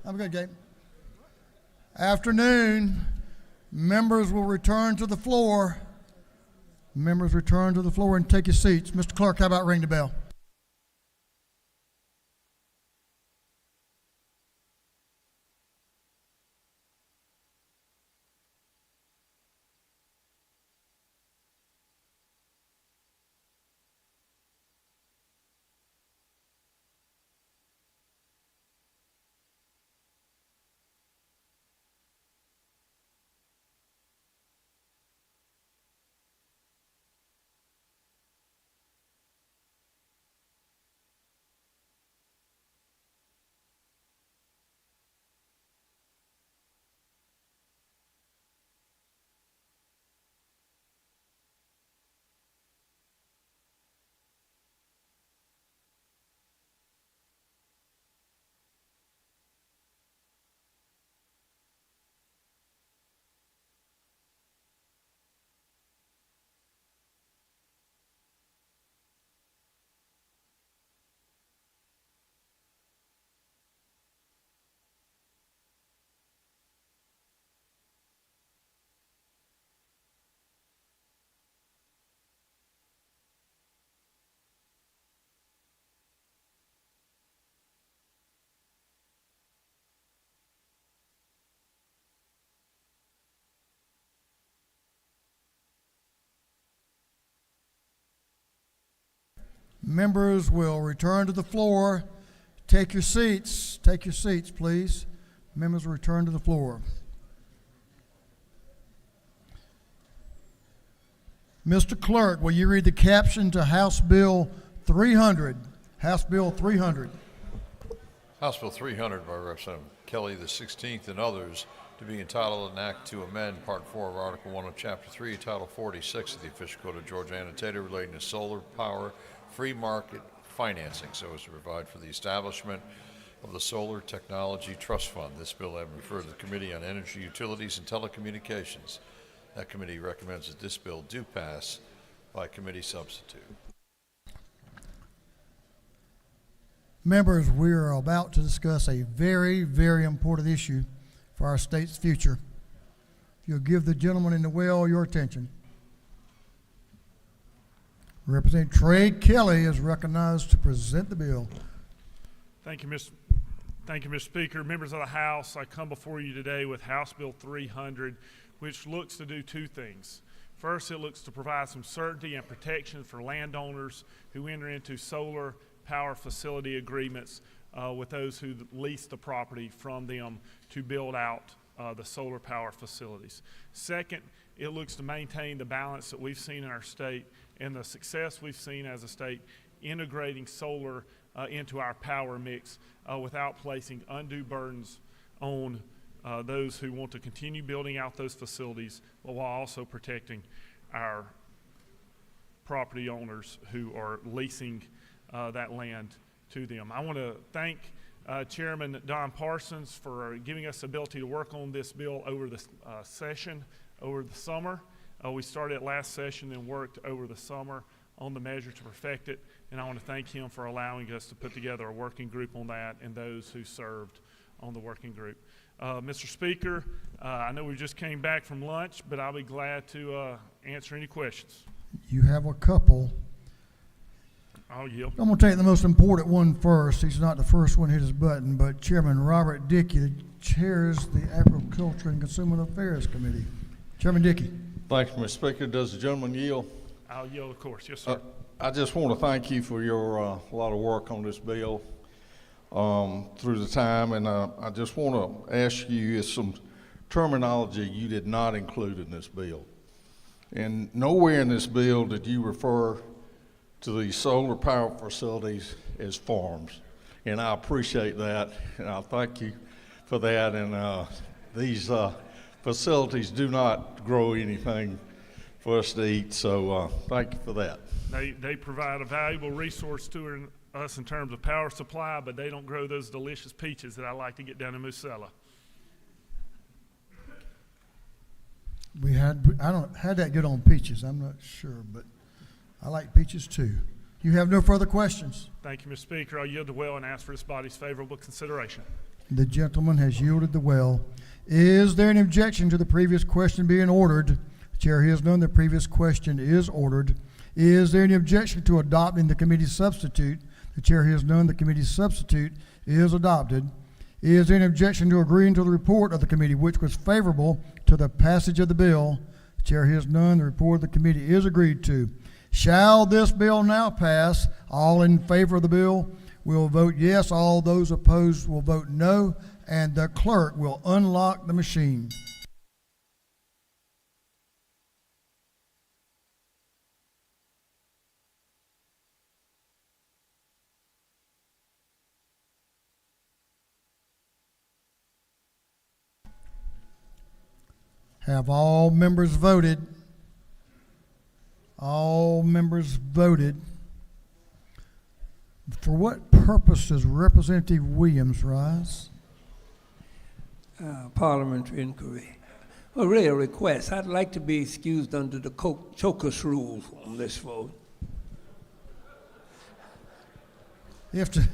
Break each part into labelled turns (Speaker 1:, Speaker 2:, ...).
Speaker 1: Have a good game. Afternoon. Members will return to the floor. Members return to the floor and take your seats. Mr. Clerk, how about ring the bell? Members will return to the floor. Take your seats. Take your seats, please. Members will return to the floor. Mr. Clerk, will you read the caption to House Bill 300? House Bill 300.
Speaker 2: House Bill 300 by Representative Kelly the 16th and others to be entitled an act to amend Part 4 of Article 1 of Chapter 3, Title 46 of the Official Code of Georgia annotated relating to solar power free market financing so as to provide for the establishment of the Solar Technology Trust Fund. This bill having referred to the Committee on Energy, Utilities, and Telecommunications. That committee recommends that this bill do pass by committee substitute.
Speaker 1: Members, we are about to discuss a very, very important issue for our state's future. You'll give the gentleman in the well your attention. Representative Trey Kelly is recognized to present the bill.
Speaker 3: Thank you, Mr. Speaker. Members of the House, I come before you today with House Bill 300, which looks to do two things. First, it looks to provide some certainty and protection for landowners who enter into solar power facility agreements with those who lease the property from them to build out the solar power facilities. Second, it looks to maintain the balance that we've seen in our state and the success we've seen as a state integrating solar into our power mix without placing undue burdens on those who want to continue building out those facilities, but while also protecting our property owners who are leasing that land to them. I want to thank Chairman Don Parsons for giving us the ability to work on this bill over the session, over the summer. We started last session and worked over the summer on the measure to perfect it, and I want to thank him for allowing us to put together a working group on that and those who served on the working group. Mr. Speaker, I know we just came back from lunch, but I'll be glad to answer any questions.
Speaker 1: You have a couple.
Speaker 3: I'll yield.
Speaker 1: I'm going to take the most important one first. He's not the first one to hit his button, but Chairman Robert Dickey chairs the Agriculture and Consumer Affairs Committee. Chairman Dickey.
Speaker 4: Thank you, Mr. Speaker. Does the gentleman yield?
Speaker 3: I'll yield, of course. Yes, sir.
Speaker 4: I just want to thank you for your lot of work on this bill through the time, and I just want to ask you some terminology you did not include in this bill. And nowhere in this bill did you refer to these solar power facilities as farms, and I appreciate that, and I thank you for that. And these facilities do not grow anything for us to eat, so thank you for that.
Speaker 3: They provide a valuable resource to us in terms of power supply, but they don't grow those delicious peaches that I like to get down in Musella.
Speaker 1: I don't had that good on peaches. I'm not sure, but I like peaches too. You have no further questions.
Speaker 3: Thank you, Mr. Speaker. I'll yield to well and ask for this body's favorable consideration.
Speaker 1: The gentleman has yielded the well. Is there an objection to the previous question being ordered? The chair hears none. The previous question is ordered. Is there any objection to adopting the committee's substitute? The chair hears none. The committee's substitute is adopted. Is there an objection to agreeing to the report of the committee, which was favorable to the passage of the bill? The chair hears none. The report of the committee is agreed to. Shall this bill now pass? All in favor of the bill will vote yes. All those opposed will vote no. And the clerk will unlock the machine. Have all members voted? All members voted. For what purpose does Representative Williams rise?
Speaker 5: Parliamentary inquiry. Well, really a request. I'd like to be excused under the Chocus rules on this vote.
Speaker 1: You have to.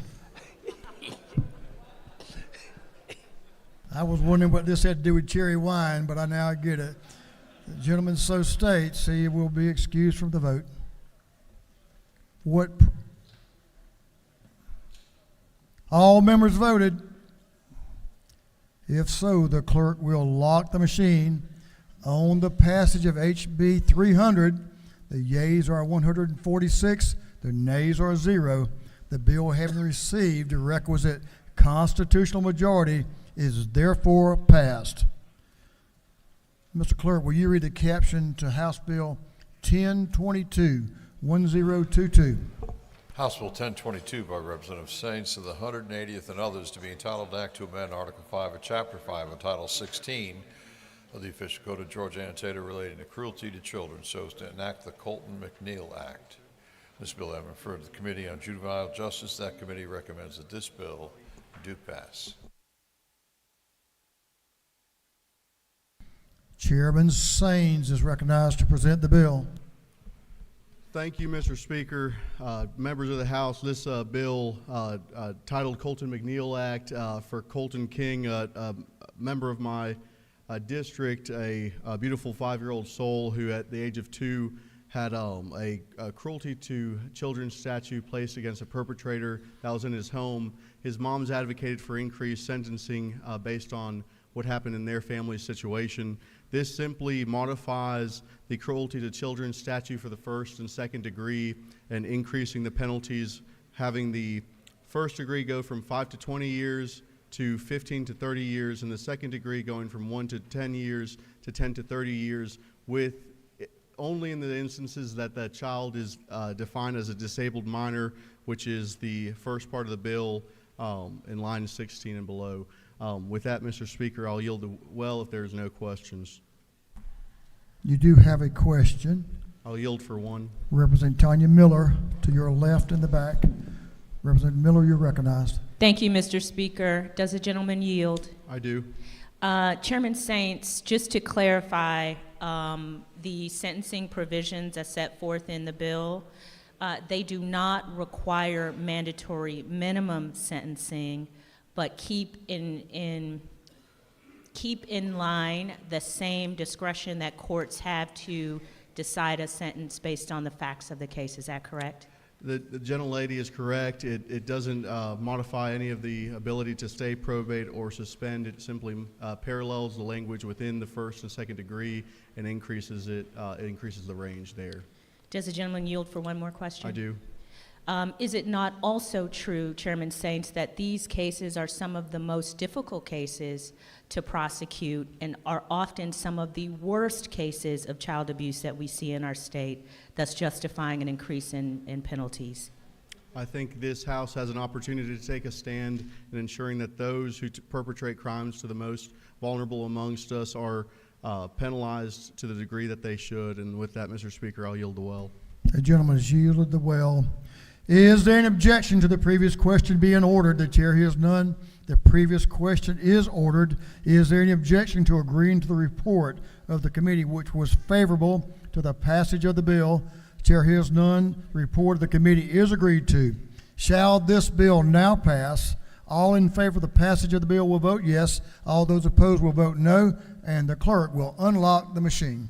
Speaker 1: I was wondering what this had to do with cherry wine, but I now get it. The gentleman so states he will be excused from the vote. All members voted. If so, the clerk will lock the machine on the passage of HB 300. The yeas are 146, the nays are 0. The bill, having received the requisite constitutional majority, is therefore passed. Mr. Clerk, will you read the caption to House Bill 1022, 1022?
Speaker 2: House Bill 1022 by Representative Saints of the 180th and others to be entitled Act to amend Article 5 of Chapter 5 of Title 16 of the Official Code of Georgia Annotated relating to cruelty to children so as to enact the Colton-McNeil Act. This bill having referred to the Committee on Juvenile Justice, that committee recommends that this bill do pass.
Speaker 1: Chairman Sains is recognized to present the bill.
Speaker 6: Thank you, Mr. Speaker. Members of the House, this bill titled Colton-McNeil Act for Colton King, a member of my district, a beautiful 5-year-old soul who at the age of 2 had a cruelty to children statute placed against a perpetrator that was in his home. His mom's advocated for increased sentencing based on what happened in their family situation. This simply modifies the cruelty to children statute for the first and second degree and increasing the penalties, having the first degree go from 5 to 20 years to 15 to 30 years, and the second degree going from 1 to 10 years to 10 to 30 years, with only in the instances that the child is defined as a disabled minor, which is the first part of the bill in line 16 and below. With that, Mr. Speaker, I'll yield the well if there's no questions.
Speaker 1: You do have a question.
Speaker 6: I'll yield for one.
Speaker 1: Representative Tanya Miller to your left in the back. Representative Miller, you're recognized.
Speaker 7: Thank you, Mr. Speaker. Does the gentleman yield?
Speaker 6: I do.
Speaker 7: Chairman Saints, just to clarify, the sentencing provisions as set forth in the bill, they do not require mandatory minimum sentencing, but keep in line the same discretion that courts have to decide a sentence based on the facts of the case. Is that correct?
Speaker 6: The gentlelady is correct. It doesn't modify any of the ability to stay probate or suspend. It simply parallels the language within the first and second degree and increases it increases the range there.
Speaker 7: Does the gentleman yield for one more question?
Speaker 6: I do.
Speaker 7: Is it not also true, Chairman Saints, that these cases are some of the most difficult cases to prosecute and are often some of the worst cases of child abuse that we see in our state, thus justifying an increase in penalties?
Speaker 6: I think this House has an opportunity to take a stand in ensuring that those who perpetrate crimes to the most vulnerable amongst us are penalized to the degree that they should. And with that, Mr. Speaker, I'll yield the well.
Speaker 1: The gentleman has yielded the well. Is there an objection to the previous question being ordered? The chair hears none. The previous question is ordered. Is there any objection to agreeing to the report of the committee, which was favorable to the passage of the bill? The chair hears none. The report of the committee is agreed to. Shall this bill now pass? All in favor of the passage of the bill will vote yes. All those opposed will vote no, and the clerk will unlock the machine.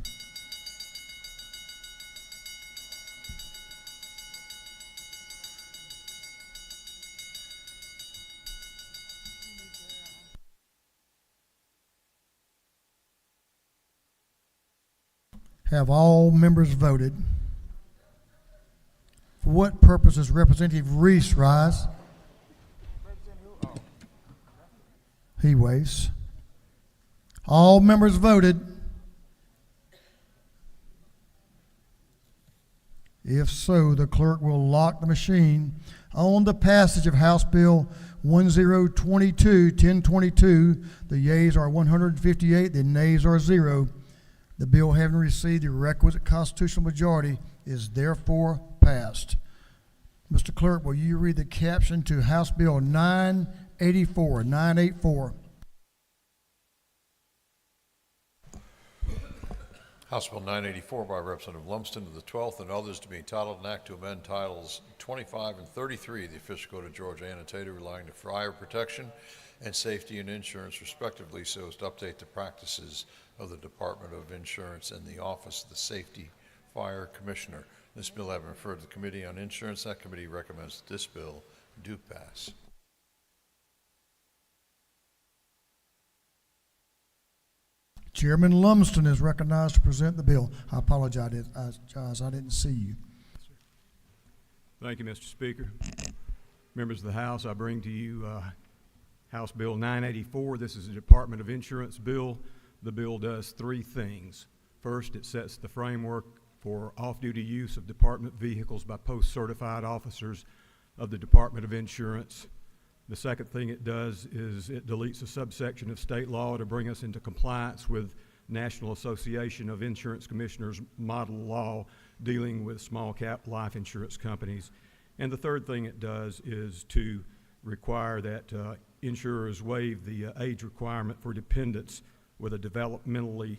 Speaker 1: Have all members voted? For what purpose does Representative Reese rise? He waves. All members voted. If so, the clerk will lock the machine on the passage of House Bill 1022. The yeas are 158, the nays are 0. The bill, having received the requisite constitutional majority, is therefore passed. Mr. Clerk, will you read the caption to House Bill 984?
Speaker 2: House Bill 984 by Representative Lumsden to the 12th and others to be entitled an act to amend titles 25 and 33 of the official code of Georgia annotated relating to fire protection and safety and insurance respectively so as to update the practices of the Department of Insurance and the Office of the Safety Fire Commissioner. This bill having referred to the Committee on Insurance, that committee recommends that this bill do pass.
Speaker 1: Chairman Lumsden is recognized to present the bill. I apologize, I didn't see you.
Speaker 8: Thank you, Mr. Speaker. Members of the House, I bring to you House Bill 984. This is a Department of Insurance bill. The bill does three things. First, it sets the framework for off-duty use of department vehicles by post-certified officers of the Department of Insurance. The second thing it does is it deletes a subsection of state law to bring us into compliance with National Association of Insurance Commissioners model law dealing with small cap life insurance companies. And the third thing it does is to require that insurers waive the age requirement for dependents with a developmentally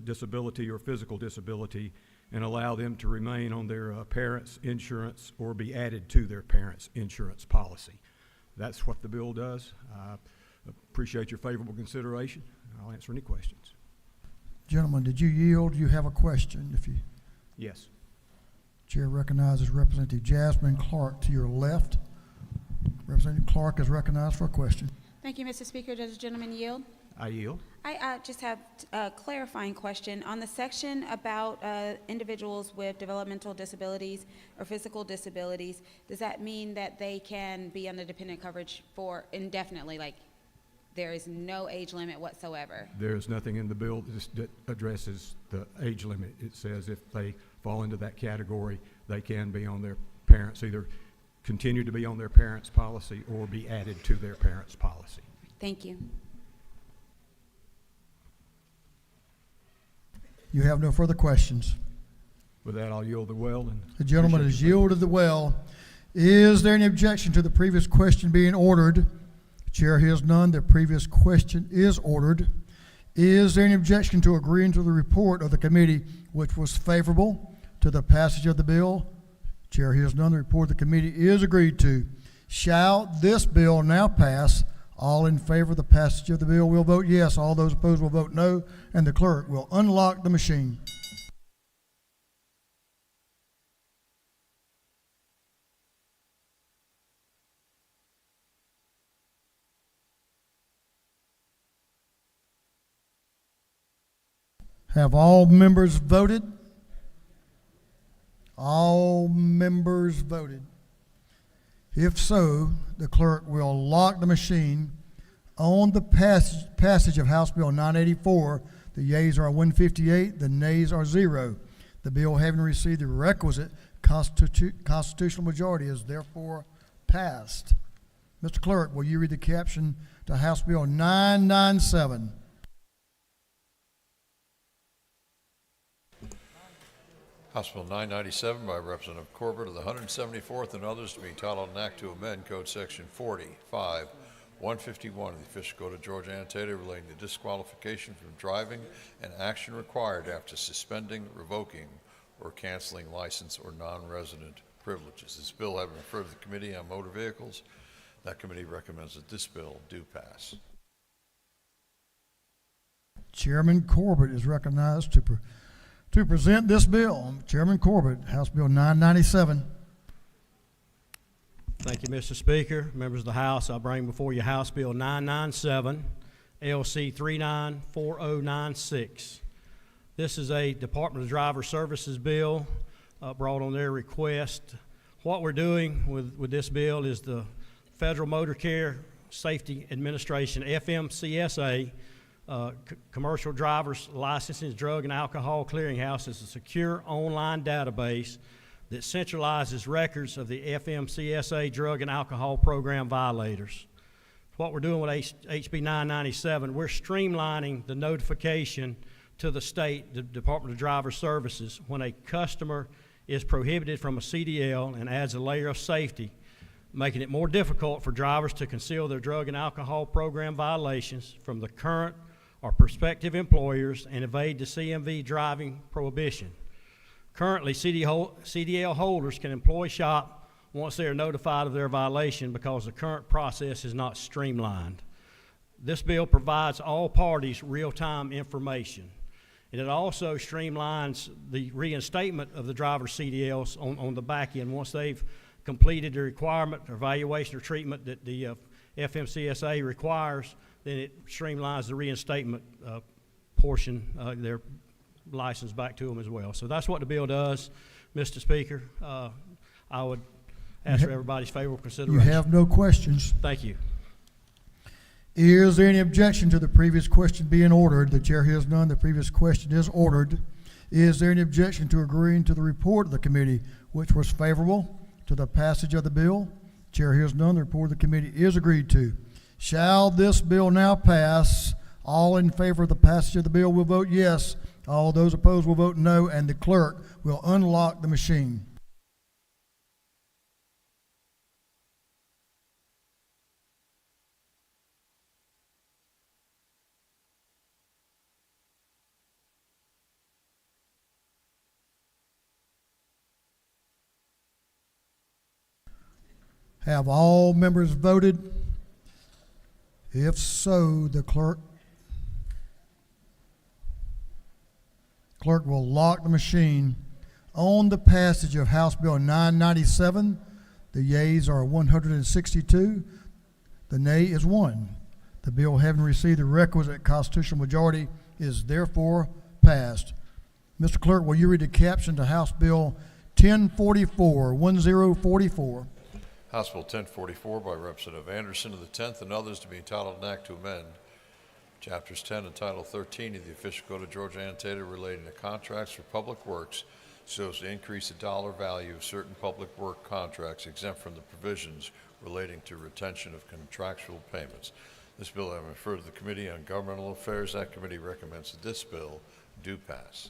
Speaker 8: disability or physical disability and allow them to remain on their parents' insurance or be added to their parents' insurance policy. That's what the bill does. I appreciate your favorable consideration. I'll answer any questions.
Speaker 1: Gentlemen, did you yield? You have a question?
Speaker 8: Yes.
Speaker 1: Chair recognizes Representative Jasmine Clark to your left. Representative Clark is recognized for a question.
Speaker 9: Thank you, Mr. Speaker. Does the gentleman yield?
Speaker 8: I yield.
Speaker 9: I just have a clarifying question. On the section about individuals with developmental disabilities or physical disabilities, does that mean that they can be under dependent coverage for indefinitely, like there is no age limit whatsoever?
Speaker 8: There is nothing in the bill that addresses the age limit. It says if they fall into that category, they can be on their parents, either continue to be on their parents' policy or be added to their parents' policy.
Speaker 9: Thank you.
Speaker 1: You have no further questions.
Speaker 8: With that, I'll yield the well. And
Speaker 1: The gentleman has yielded the well. Is there any objection to the previous question being ordered? The chair hears none. The previous question is ordered. Is there any objection to agreeing to the report of the committee, which was favorable to the passage of the bill? The chair hears none. The report of the committee is agreed to. Shall this bill now pass? All in favor of the passage of the bill will vote yes. All those opposed will vote no, and the clerk will unlock the machine. Have all members voted? All members voted. If so, the clerk will lock the machine on the passage of House Bill 984. The yeas are 158, the nays are 0. The bill, having received the requisite constitutional majority, is therefore passed. Mr. Clerk, will you read the caption to House Bill 997?
Speaker 2: House Bill 997 by Representative Corbett of the 174th and others to be entitled an act to amend Code Section 40.5, 151 of the Official Code of Georgia annotated relating to disqualification from driving and action required after suspending, revoking, or canceling license or non-resident privileges. This bill having referred to the Committee on Motor Vehicles, That committee recommends that this bill do pass.
Speaker 1: Chairman Corbett is recognized to present this bill. Chairman Corbett, House Bill 997.
Speaker 10: Thank you, Mr. Speaker. Members of the House, I bring before you House Bill 997, LC 394096. This is a Department of Driver Services bill brought on their request. What we're doing with this bill is the Federal Motor Carrier Safety Administration, FMCSA, Commercial Driver's Licensing, Drug and Alcohol Clearinghouse, is a secure online database that centralizes records of the FMCSA drug and alcohol program violators. What we're doing with HB 997, we're streamlining the notification to the state, the Department of Driver Services, when a customer is prohibited from a CDL, and adds a layer of safety, making it more difficult for drivers to conceal their drug and alcohol program violations from the current or prospective employers and evade the CMV driving prohibition. Currently, CDL holders can employ shop once they are notified of their violation because the current process is not streamlined. This bill provides all parties real-time information. And it also streamlines the reinstatement of the driver's CDLs on the back end. Once they've completed the requirement or evaluation or treatment that the FMCSA requires, then it streamlines the reinstatement portion of their license back to them as well. So that's what the bill does, Mr. Speaker. I would ask for everybody's favorable consideration.
Speaker 1: You have no questions.
Speaker 10: Thank you.
Speaker 1: Is there any objection to the previous question being ordered? The chair hears none. The previous question is ordered. Is there any objection to agreeing to the report of the committee, which was favorable to the passage of the bill? Chair hears none. The report of the committee is agreed to. Shall this bill now pass? All in favor of the passage of the bill will vote yes. All those opposed will vote no, and the clerk will unlock the machine. Have all members voted? If so, the clerk will lock the machine. On the passage of House Bill 997, the yeas are 162, the nay is 1. The bill, having received the requisite constitutional majority, is therefore passed. Mr. Clerk, will you read the caption to House Bill 1044?
Speaker 2: House Bill 1044 by Representative Anderson of the 10th and others to be entitled an act to amend Chapters 10 and Title 13 of the Official Code of Georgia Annotated relating to contracts for public works so as to increase the dollar value of certain public work contracts exempt from the provisions relating to retention of contractual payments. This bill having referred to the Committee on Governmental Affairs, that committee recommends that this bill do pass.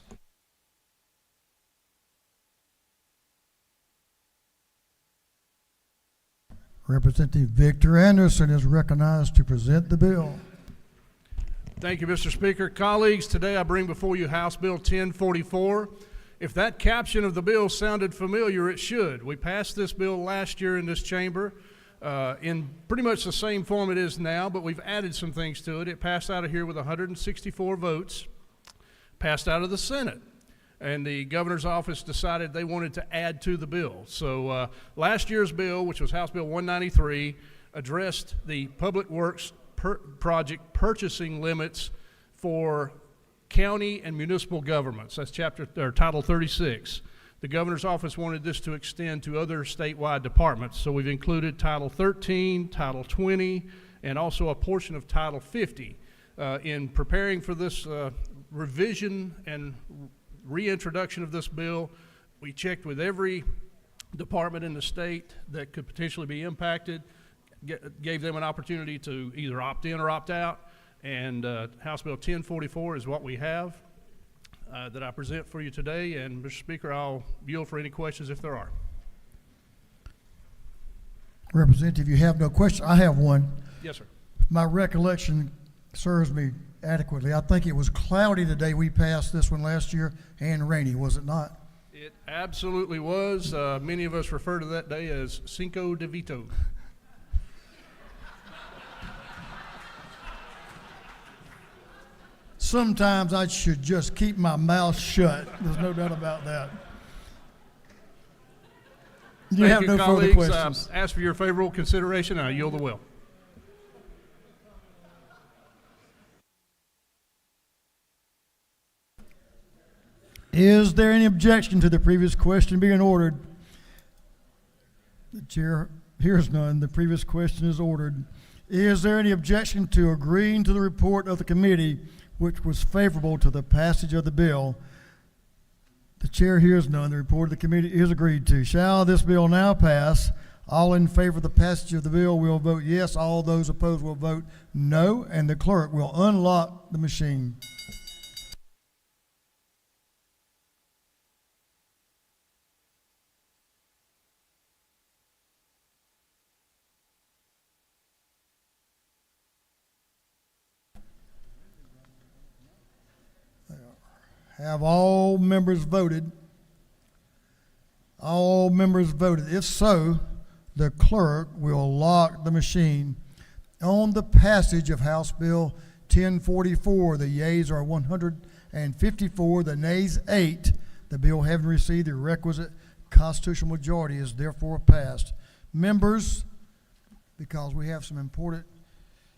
Speaker 1: Representative Victor Anderson is recognized to present the bill.
Speaker 11: Thank you, Mr. Speaker. Colleagues, today I bring before you House Bill 1044. If that caption of the bill sounded familiar, it should. We passed this bill last year in this chamber in pretty much the same form it is now, but we've added some things to it. It passed out of here with 164 votes, passed out of the Senate, and the governor's office decided they wanted to add to the bill. So last year's bill, which was House Bill 193, addressed the public works project purchasing limits for county and municipal governments. That's Title 36. The governor's office wanted this to extend to other statewide departments, so we've included Title 13, Title 20, and also a portion of Title 50. In preparing for this revision and reintroduction of this bill, we checked with every department in the state that could potentially be impacted, gave them an opportunity to either opt in or opt out, and House Bill 1044 is what we have that I present for you today. And Mr. Speaker, I'll yield for any questions if there are.
Speaker 1: Representative, you have no question. I have one.
Speaker 11: Yes, sir.
Speaker 1: My recollection serves me adequately. I think it was cloudy the day we passed this one last year and rainy, was it not?
Speaker 11: It absolutely was. Many of us refer to that day as Cinco de Vito.
Speaker 1: sometimes I should just keep my mouth shut. There's no doubt about that. You
Speaker 11: Thank
Speaker 1: have
Speaker 11: you,
Speaker 1: no further
Speaker 11: colleagues.
Speaker 1: questions.
Speaker 11: Ask for your favorable consideration, and I yield the will.
Speaker 1: Is there any objection to the previous question being ordered? The chair hears none. The previous question is ordered. Is there any objection to agreeing to the report of the committee which was favorable to the passage of the bill? The chair hears none. The report of the committee is agreed to. Shall this bill now pass? All in favor of the passage of the bill will vote yes. All those opposed will vote no, and the clerk will unlock the machine. Have all members voted? All members voted. If so, the clerk will lock the machine. On the passage of House Bill 1044, the yeas are 154, the nays 8. The bill having received the requisite constitutional majority is therefore passed. Members, because we have some important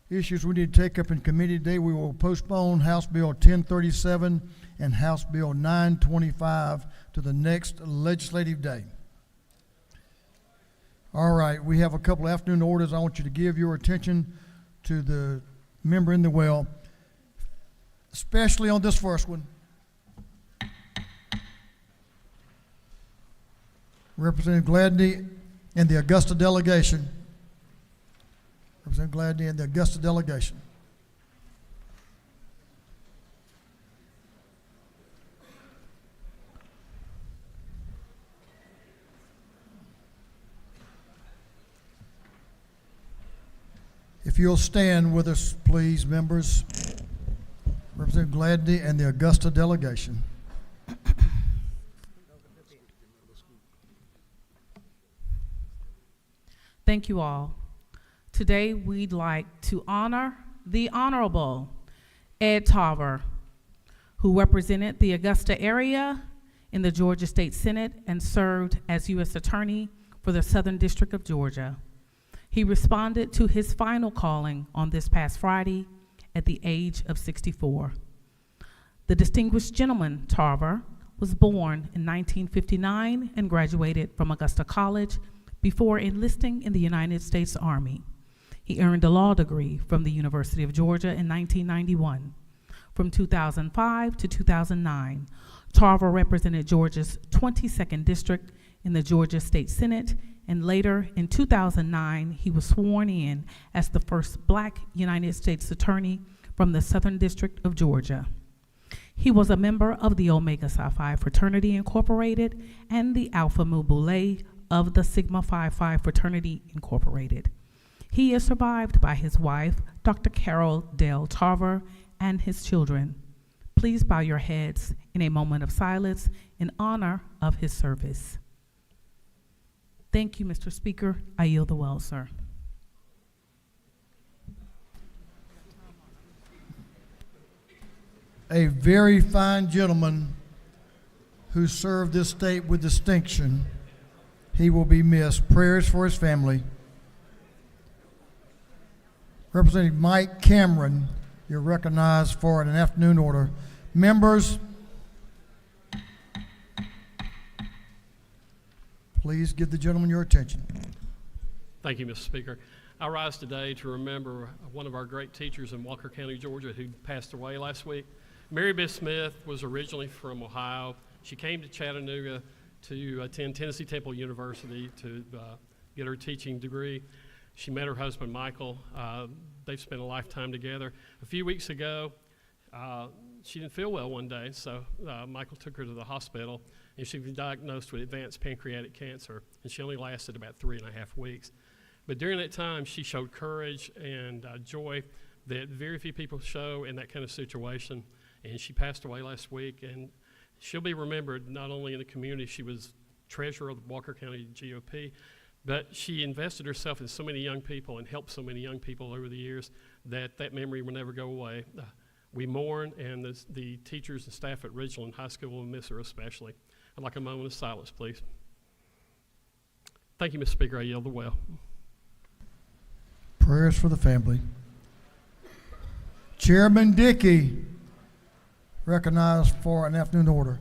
Speaker 1: issues we need to take up in committee today, we will postpone House Bill 1037 and House Bill 925 to the next legislative day. All right, we have a couple of afternoon orders. I want you to give your attention to the member in the well, especially on this first one. Representative Gladney and the Augusta delegation. Representative Gladney and the Augusta delegation. If you'll stand with us, please, members. Representative Gladney and the Augusta delegation.
Speaker 12: Thank you all. Today, we'd like to honor the Honorable Ed Tarver, who represented the Augusta area in the Georgia State Senate and served as U.S. Attorney for the Southern District of Georgia. He responded to his final calling on this past Friday at the age of 64. The distinguished gentleman, Tarver, was born in 1959 and graduated from Augusta College before enlisting in the United States Army. He earned a law degree from the University of Georgia in 1991. From 2005 to 2009, Tarver represented Georgia's 22nd District in the Georgia State Senate, and later in 2009, he was sworn in as the first Black United States Attorney from the Southern District of Georgia. He was a member of the Omega Psi Phi Fraternity Incorporated and the Alpha Mu Boule of the Sigma Phi Phi Fraternity Incorporated. He is survived by his wife, Dr. Carol Dale Tarver, and his children. Please bow your heads in a moment of silence in honor of his service. Thank you, Mr. Speaker. I yield the well, sir.
Speaker 1: A very fine gentleman who served this state with distinction. He will be missed. Prayers for his family. Representative Mike Cameron, you're recognized for an afternoon order. Members, please give the gentleman your attention.
Speaker 13: Thank you, Mr. Speaker. I rise today to remember one of our great teachers in Walker County, Georgia, who passed away last week. Mary Beth Smith was originally from Ohio. She came to Chattanooga to attend Tennessee Temple University to get her teaching degree. She met her husband, Michael. They've spent a lifetime together. A few weeks ago, she didn't feel well one day, so Michael took her to the hospital, and she was diagnosed with advanced pancreatic cancer, and she only lasted about 3.5 weeks. But during that time, she showed courage and joy that very few people show in that kind of situation, and she passed away last week, and she'll be remembered not only in the community. She was treasurer of the Walker County GOP, but she invested herself in so many young people and helped so many young people over the years that that memory will never go away. We mourn, and the teachers and staff at Ridgeland High School will miss her especially. I'd like a moment of silence, please. Thank you, Mr. Speaker. I yield the well.
Speaker 1: Prayers for the family. Chairman Dickey, recognized for an afternoon order.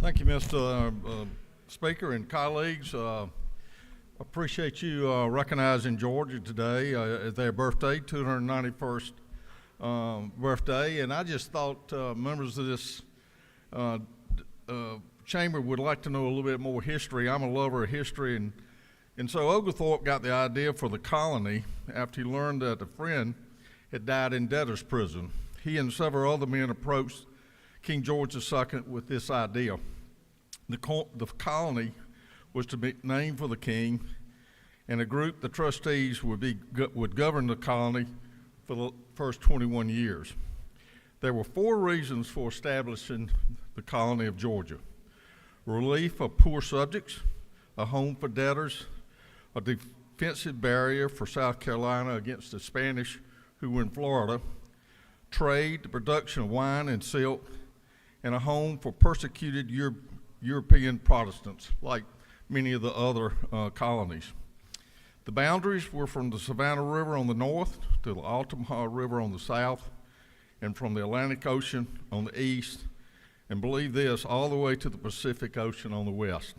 Speaker 4: Thank you, Mr. Speaker and colleagues. Appreciate you recognizing Georgia today as their birthday, 291st birthday. And I just thought members of this chamber would like to know a little bit more history. I'm a lover of history, and so Oglethorpe got the idea for the colony after he learned that a friend had died in debtor's prison. He and several other men approached King George II with this idea. The colony was to be named for the king, and a group, the trustees, would govern the colony for the first 21 years. There were 4 reasons for establishing the colony of Georgia: relief of poor subjects, a home for debtors, a defensive barrier for South Carolina against the Spanish who were in Florida, trade, the production of wine and silk, and a home for persecuted European Protestants, like many of the other colonies. The boundaries were from the Savannah River on the north to the Altamaha River on the south, and from the Atlantic Ocean on the east, and believe this, all the way to the Pacific Ocean on the west.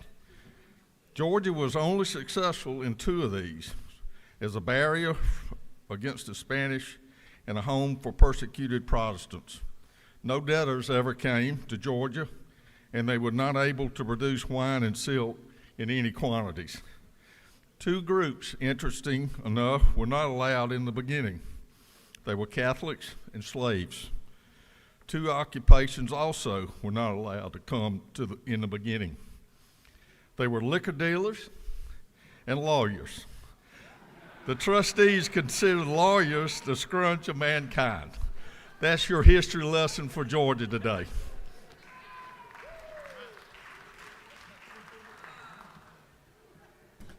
Speaker 4: Georgia was only successful in 2 of these, as a barrier against the Spanish and a home for persecuted Protestants. No debtors ever came to Georgia, and they were not able to produce wine and silk in any quantities. 2 groups, interesting enough, were not allowed in the beginning. They were Catholics and slaves. 2 occupations also were not allowed to come in the beginning. They were liquor dealers and lawyers. The trustees considered lawyers the scourge of mankind. That's your history lesson for Georgia today.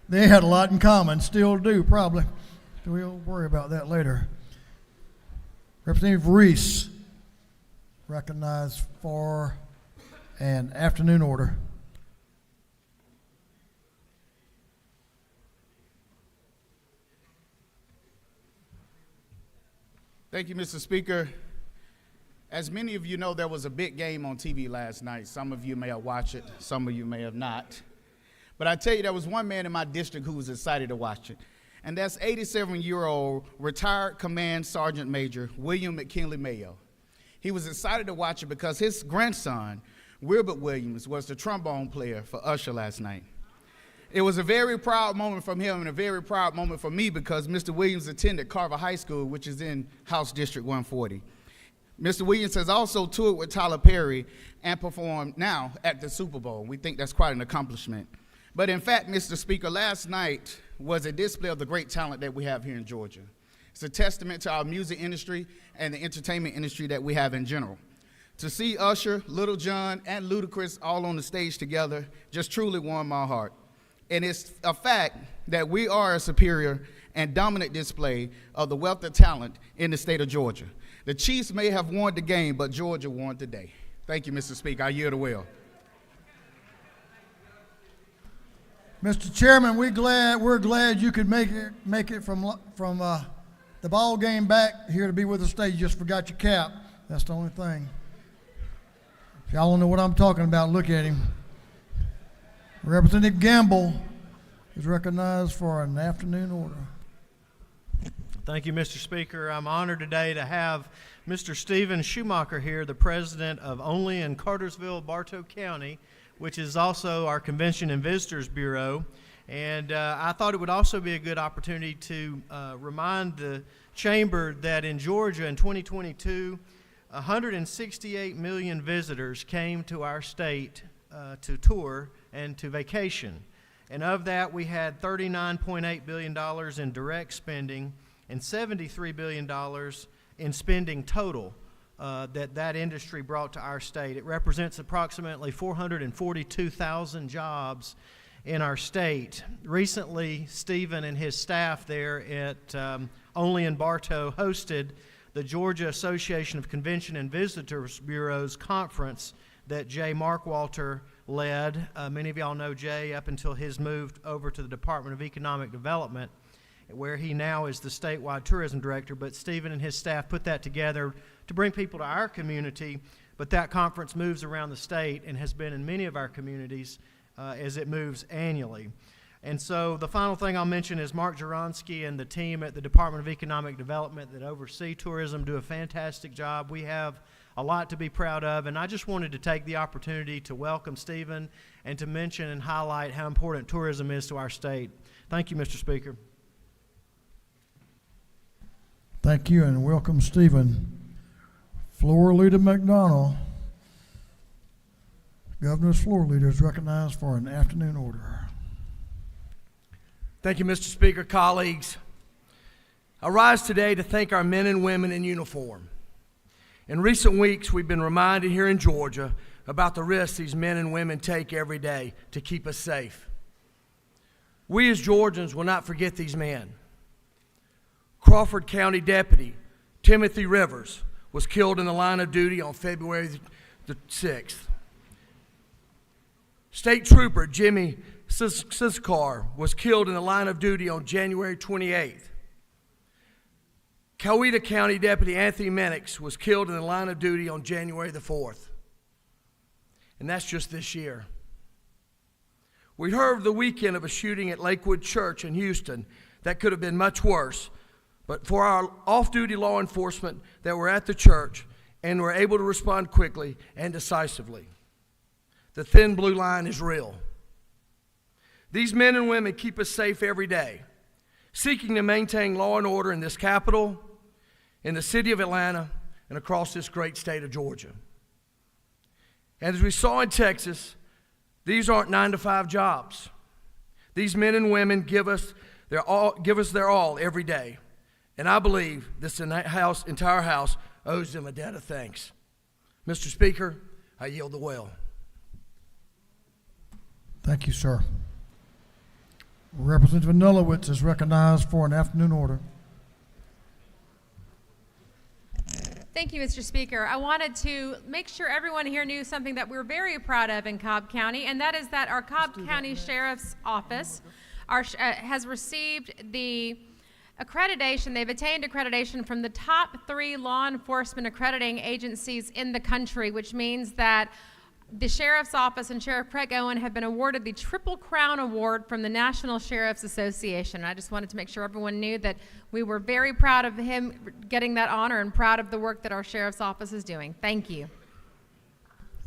Speaker 1: They had a lot in common, still do probably. We'll worry about that later. Representative Reese, recognized for an afternoon order.
Speaker 14: Thank you, Mr. Speaker. As many of you know, there was a big game on TV last night. Some of you may have watched it, some of you may have not. But I tell you, there was one man in my district who was excited to watch it, and that's 87-year-old retired Command Sergeant Major William McKinley Mayo. He was excited to watch it because his grandson, Wilbert Williams, was the trombone player for Usher last night. It was a very proud moment from him and a very proud moment for me because Mr. Williams attended Carver High School, which is in House District 140. Mr. Williams has also toured with Tyler Perry and performed now at the Super Bowl. We think that's quite an accomplishment. But in fact, Mr. Speaker, last night was a display of the great talent that we have here in Georgia. It's a testament to our music industry and the entertainment industry that we have in general. To see Usher, Little John, and Ludacris all on the stage together just truly warmed my heart. And it's a fact that we are a superior and dominant display of the wealth of talent in the state of Georgia. The Chiefs may have won the game, but Georgia won today. Thank you, Mr. Speaker. I yield the will.
Speaker 1: Mr. Chairman, we're glad you could make it from the ball game back here to be with us today. You just forgot your cap. That's the only thing. If y'all don't know what I'm talking about, look at him. Representative Gamble is recognized for an afternoon order.
Speaker 15: Thank you, Mr. Speaker. I'm honored today to have Mr. Stephen Schumacher here, the president of Only in Cartersville, Bartow County, which is also our Convention and Visitors Bureau. And I thought it would also be a good opportunity to remind the Chamber that in Georgia in 2022, 168 million visitors came to our state to tour and to vacation. And of that, we had $39.8 billion in direct spending and $73 billion in spending total that industry brought to our state. It represents approximately 442,000 jobs in our state. Recently, Stephen and his staff there at only in Bartow, hosted the Georgia Association of Convention and Visitors Bureaus conference that Jay Markwalter led. Many of y'all know Jay up until his move over to the Department of Economic Development, where he now is the statewide tourism director. But Stephen and his staff put that together to bring people to our community. But that conference moves around the state and has been in many of our communities as it moves annually. And so the final thing I'll mention is Mark Joronsky and the team at the Department of Economic Development that oversee tourism do a fantastic job. We have a lot to be proud of, and I just wanted to take the opportunity to welcome Stephen and to mention and highlight how important tourism is to our state. Thank you, Mr. Speaker.
Speaker 1: Thank you, and welcome, Stephen. Floor Leader McDonald. Governor's floor leader is recognized for an afternoon order.
Speaker 16: Thank you, Mr. Speaker, colleagues. I rise today to thank our men and women in uniform. In recent weeks, we've been reminded here in Georgia about the risks these men and women take every day to keep us safe. We as Georgians will not forget these men. Crawford County Deputy Timothy Rivers was killed in the line of duty on February the 6th. State Trooper Jimmy Siskar was killed in the line of duty on January 28th. Coweta County Deputy Anthony Menix was killed in the line of duty on January the 4th. And that's just this year. We heard the weekend of a shooting at Lakewood Church in Houston that could have been much worse, but for our off-duty law enforcement that were at the church and were able to respond quickly and decisively. The thin blue line is real. These men and women keep us safe every day, seeking to maintain law and order in this capital, in the city of Atlanta, and across this great state of Georgia. And as we saw in Texas, these aren't 9-to-5 jobs. These men and women give us their all every day. And I believe this entire house owes them a debt of thanks. Mr. Speaker, I yield the well.
Speaker 1: Thank you, sir. Representative Nulowitz is recognized for an afternoon order.
Speaker 17: Thank you, Mr. Speaker. I wanted to make sure everyone here knew something that we're very proud of in Cobb County, and that is that our Cobb County Sheriff's Office has received the accreditation. They've attained accreditation from the top 3 law enforcement accrediting agencies in the country, which means that the Sheriff's Office and Sheriff Craig Owen have been awarded the Triple Crown Award from the National Sheriff's Association. I just wanted to make sure everyone knew that we were very proud of him getting that honor and proud of the work that our Sheriff's Office is doing. Thank you.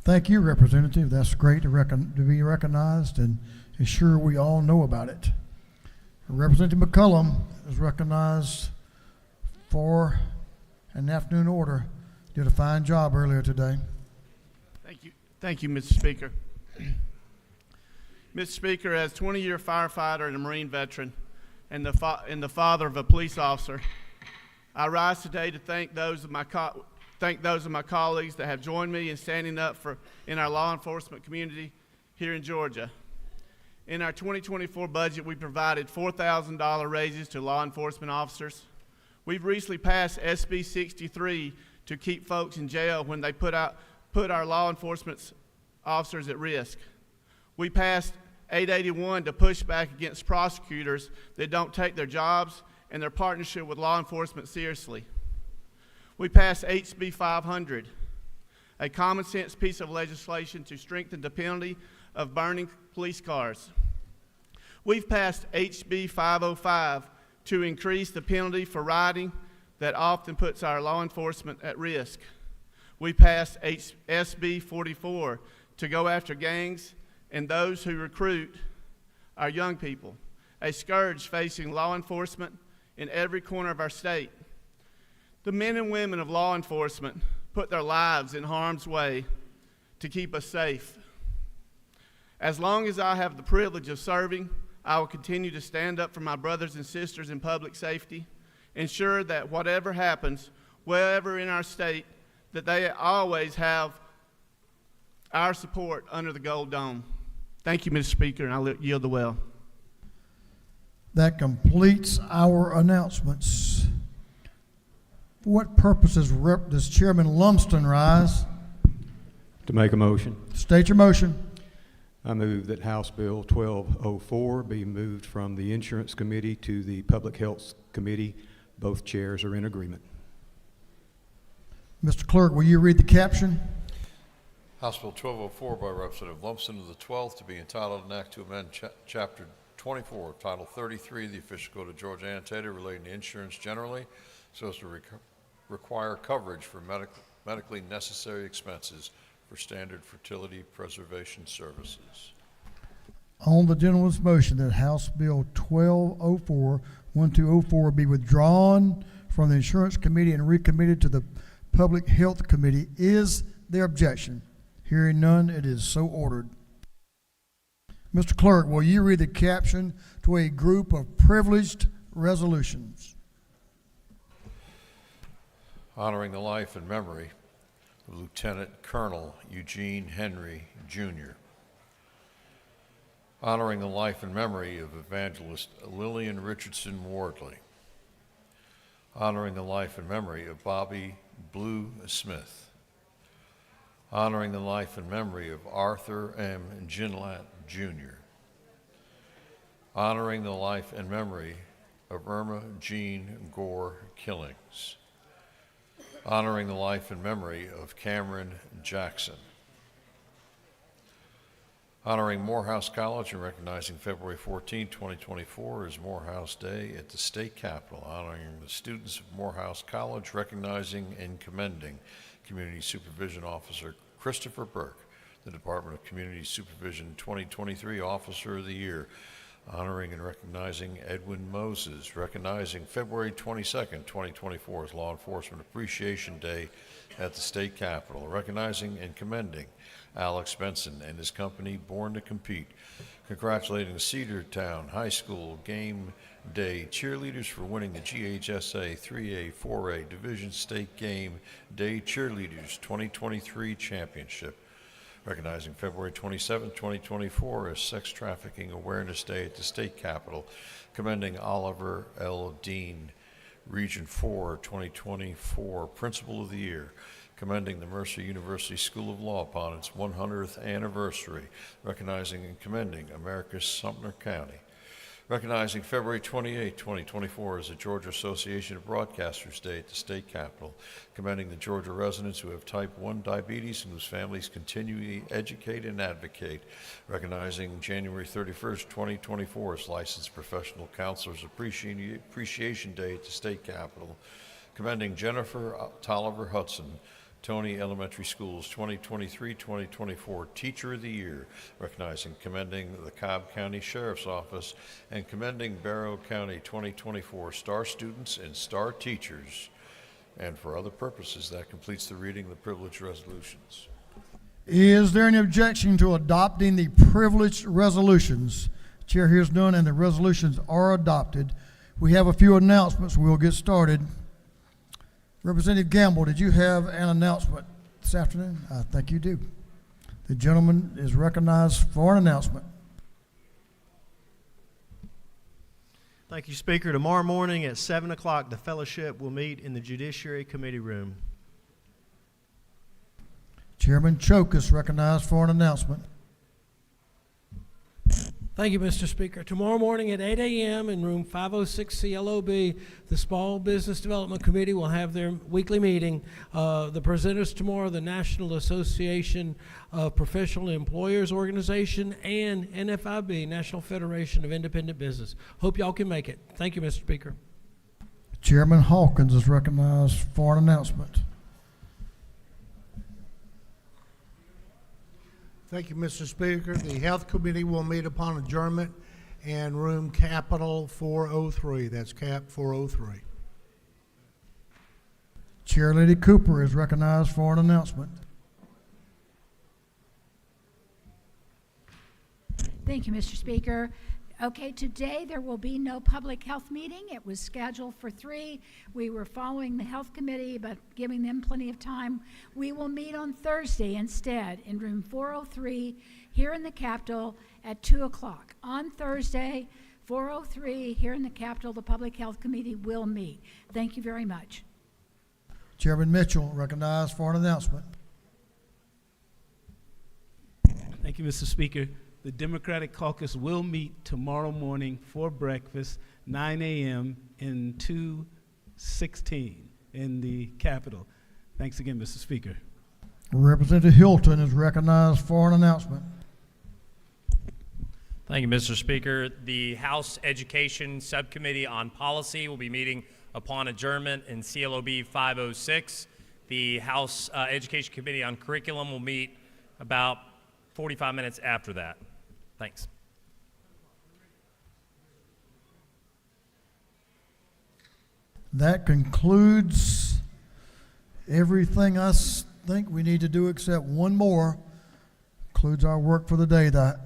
Speaker 1: Thank you, Representative. That's great to be recognized, and it's sure we all know about it. Representative McCullum is recognized for an afternoon order. Did a fine job earlier today.
Speaker 18: Thank you. Thank you, Mr. Speaker. Mr. Speaker, as 20-year firefighter and a Marine veteran and the father of a police officer, I rise today to thank those of my colleagues that have joined me in standing up in our law enforcement community here in Georgia. In our 2024 budget, we provided $4,000 raises to law enforcement officers. We've recently passed SB 63 to keep folks in jail when they put our law enforcement officers at risk. We passed 881 to push back against prosecutors that don't take their jobs and their partnership with law enforcement seriously. We passed HB 500, a common sense piece of legislation to strengthen the penalty of burning police cars. We've passed HB 505 to increase the penalty for rioting that often puts our law enforcement at risk. We passed SB 44 to go after gangs and those who recruit our young people, a scourge facing law enforcement in every corner of our state. The men and women of law enforcement put their lives in harm's way to keep us safe. As long as I have the privilege of serving, I will continue to stand up for my brothers and sisters in public safety, ensure that whatever happens, wherever in our state, that they always have our support under the Gold Dome. Thank you, Mr. Speaker, and I'll yield the well.
Speaker 1: That completes our announcements. For what purposes does Chairman Lumsden rise?
Speaker 8: To make a motion,
Speaker 1: State your motion.
Speaker 8: I move that House Bill 1204 be moved from the Insurance Committee to the Public Health Committee. Both chairs are in agreement.
Speaker 1: Mr. Clerk, will you read the caption?
Speaker 2: House Bill 1204 by Representative Lumsden of the 12th to be entitled an act to amend Chapter 24 of Title 33 of the Official Code of Georgia Annotated relating to insurance generally so as to require coverage for medically necessary expenses for standard fertility preservation services.
Speaker 1: On the gentleman's motion that House Bill 1204 be withdrawn from the Insurance Committee and recommitted to the Public Health Committee, is there objection? Hearing none, it is so ordered. Mr. Clerk, will you read the caption to a group of privileged resolutions?
Speaker 2: Honoring the life and memory of Lieutenant Colonel Eugene Henry, Jr. Honoring the life and memory of Evangelist Lillian Richardson Wardley. Honoring the life and memory of Bobby Blue Smith. Honoring the life and memory of Arthur M. Ginlat, Jr. Honoring the life and memory of Irma Jean Gore Killings. Honoring the life and memory of Cameron Jackson. Honoring Morehouse College and recognizing February 14, 2024 as Morehouse Day at the State Capitol. Honoring the students of Morehouse College, recognizing and commending Community Supervision Officer Christopher Burke, the Department of Community Supervision 2023 Officer of the Year. Honoring and recognizing Edwin Moses, recognizing February 22nd, 2024 as Law Enforcement Appreciation Day at the State Capitol, recognizing and commending Alex Benson and his company Born to Compete, congratulating Cedartown High School Game Day cheerleaders for winning the GHSA 3A, 4A Division State Game Day Cheerleaders 2023 Championship, recognizing February 27, 2024 as Sex Trafficking Awareness Day at the State Capitol, commending Oliver L. Dean, Region 4 2024 Principal of the Year, commending the Mercer University School of Law upon its 100th anniversary, recognizing and commending America's Sumter County, recognizing February 28, 2024 as the Georgia Association of Broadcasters Day at the State Capitol, commending the Georgia residents who have type 1 diabetes and whose families continually educate and advocate, recognizing January 31st, 2024 as Licensed Professional Counselors Appreciation Day at the State Capitol, commending Jennifer Tolliver Hudson, Tony Elementary Schools 2023-2024 Teacher of the Year, recognizing and commending the Cobb County Sheriff's Office, and commending Barrow County 2024 Star Students and Star Teachers. And for other purposes, that completes the reading of the privileged resolutions.
Speaker 1: Is there any objection to adopting the privileged resolutions? Chair hears none, and the resolutions are adopted. We have a few announcements. We'll get started. Representative Gamble, did you have an announcement this afternoon? I think you do. The gentleman is recognized for an announcement.
Speaker 15: Thank you, Speaker. Tomorrow morning at 7 o'clock, the fellowship will meet in the Judiciary Committee room.
Speaker 1: Chairman Choke is recognized for an announcement.
Speaker 19: Thank you, Mr. Speaker. Tomorrow morning at 8 a.m. in room 506 CLOB, the Small Business Development Committee will have their weekly meeting. The presenters tomorrow, the National Association of Professional Employers Organization and NFIB, National Federation of Independent Business. Hope y'all can make it. Thank you, Mr. Speaker.
Speaker 1: Chairman Hawkins is recognized for an announcement.
Speaker 20: Thank you, Mr. Speaker. The Health Committee will meet upon adjournment in room Capitol 403. That's Cap 403.
Speaker 1: Chair Lady Cooper is recognized for an announcement.
Speaker 21: Thank you, Mr. Speaker. Okay, today there will be no public health meeting. It was scheduled for 3. We were following the Health Committee, but giving them plenty of time. We will meet on Thursday instead in room 403 here in the Capitol at 2 o'clock. On Thursday, 403 here in the Capitol, the Public Health Committee will meet. Thank you very much.
Speaker 1: Chairman Mitchell, recognized for an announcement.
Speaker 3: Thank you, Mr. Speaker. The Democratic Caucus will meet tomorrow morning for breakfast, 9 a.m. in 216 in the Capitol. Thanks again, Mr. Speaker.
Speaker 1: Representative Hilton is recognized for an announcement.
Speaker 22: Thank you, Mr. Speaker. The House Education Subcommittee on Policy will be meeting upon adjournment in CLOB 506. The House Education Committee on Curriculum will meet about 45 minutes after that. Thanks.
Speaker 1: That concludes everything I think we need to do except one more. Concludes our work for the day. The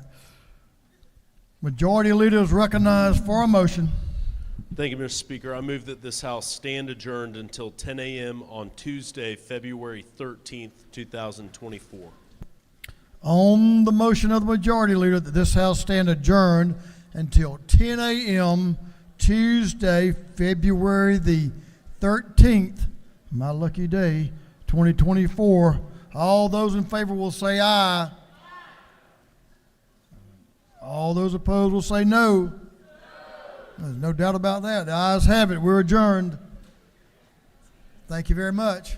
Speaker 1: Majority Leader is recognized for a motion.
Speaker 23: Thank you, Mr. Speaker. I move that this House stand adjourned until 10 a.m. on Tuesday, February 13th, 2024.
Speaker 1: On the motion of the Majority Leader that this House stand adjourned until 10 a.m. Tuesday, February the 13th, my lucky day, 2024. All those in favor will say aye. All those opposed will say no. There's no doubt about that. The ayes have it. We're adjourned. Thank you very much.